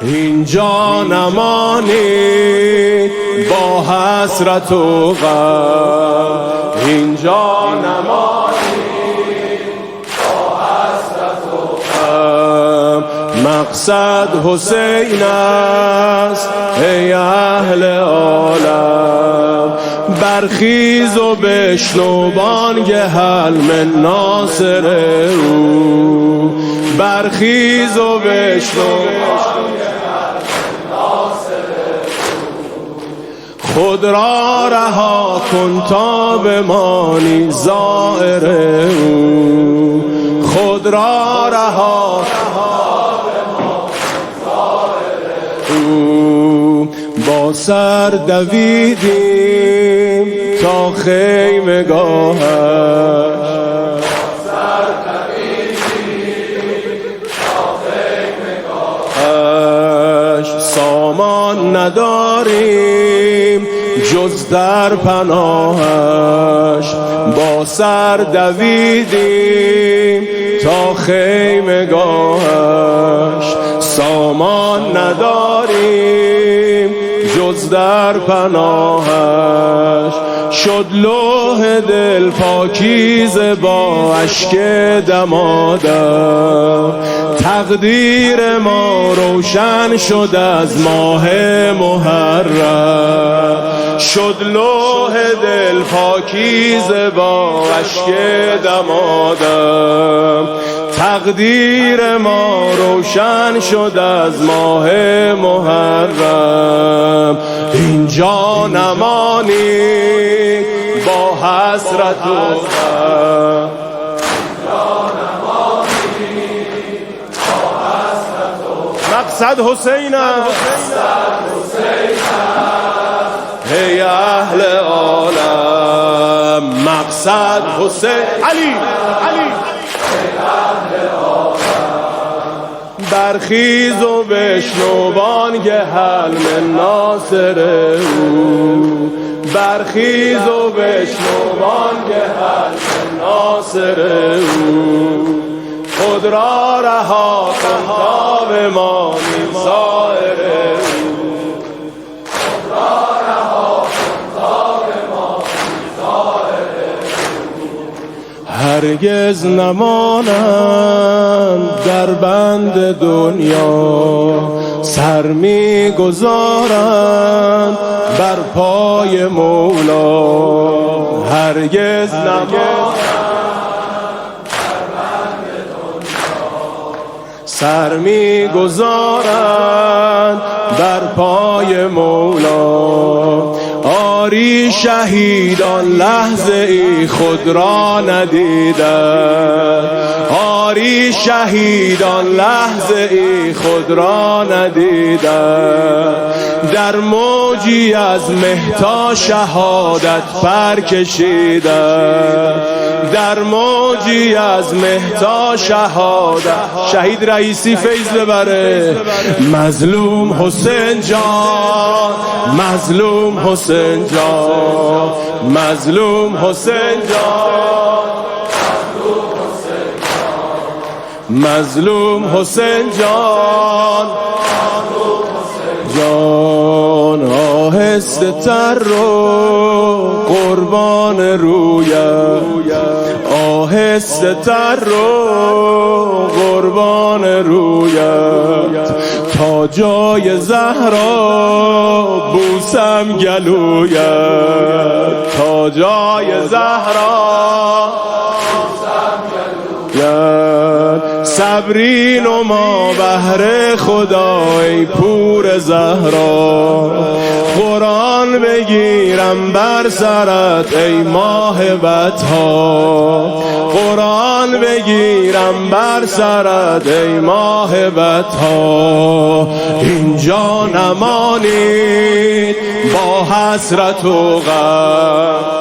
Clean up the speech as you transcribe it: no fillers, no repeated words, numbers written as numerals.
اینجا نمانی با حسرت و غم، اینجا نمانی با حسرت و غم. مقصد حسین است ای اهل عالم، برخیز و بشنو بانگ حلم ناصر او، برخیز و بشنو خود را رها کن تا بمانی زائر او، خود را رها او. با سر دویدیم تا خیمگاهش، سامان نداریم جز در پناهش. با سر دویدیم تا خیمگاهش، سامان نداریم جز در پناهش. شد لوح دل پاکیزه با اشک دمادم، تقدیر ما روشن شد از ماه محرم. شد لوح دل پاکیزه با اشک دمادم، تقدیر ما روشن شد از ماه محرم. اینجا نمانی با حسرت و غم، مقصد حسین است ای اهل عالم، مقصد حسین علی برخیز و بشنو بانگ حلم ناصر او، برخیز و بشنو بانگ حلم ناصر او. خود را رها کن تا بمانی زائر او، خود را رها کن تا بمانی زائر او. هرگز نمانند در بند دنیا، سر می‌گذارند بر پای مولا. هرگز نمانند سر می‌گذارند بر پای مولا. آری شهیدان لحظه ای خود را ندیدند، آری شهیدان لحظه ای خود را ندیدند. در موجی از مهتا شهادت پر کشیدند، در موجی از مهتا شهادت. شهید رئیسی فیض ببره. مظلوم حسین جان، مظلوم حسین جان، مظلوم حسین جان، مظلوم حسین جان، جان آهسته تر رو قربان رویت، آهسته تر رو قربان رویت. تا جای زهرا بوسم گلویت، تا جای زهرا صبرین و ما بهر خدای پور زهرا. قرآن بگیرم بر سرت ای ماه بطها، قرآن بگیرم بر سرت ای ماه بطها. اینجا نمانید با حسرت و غم،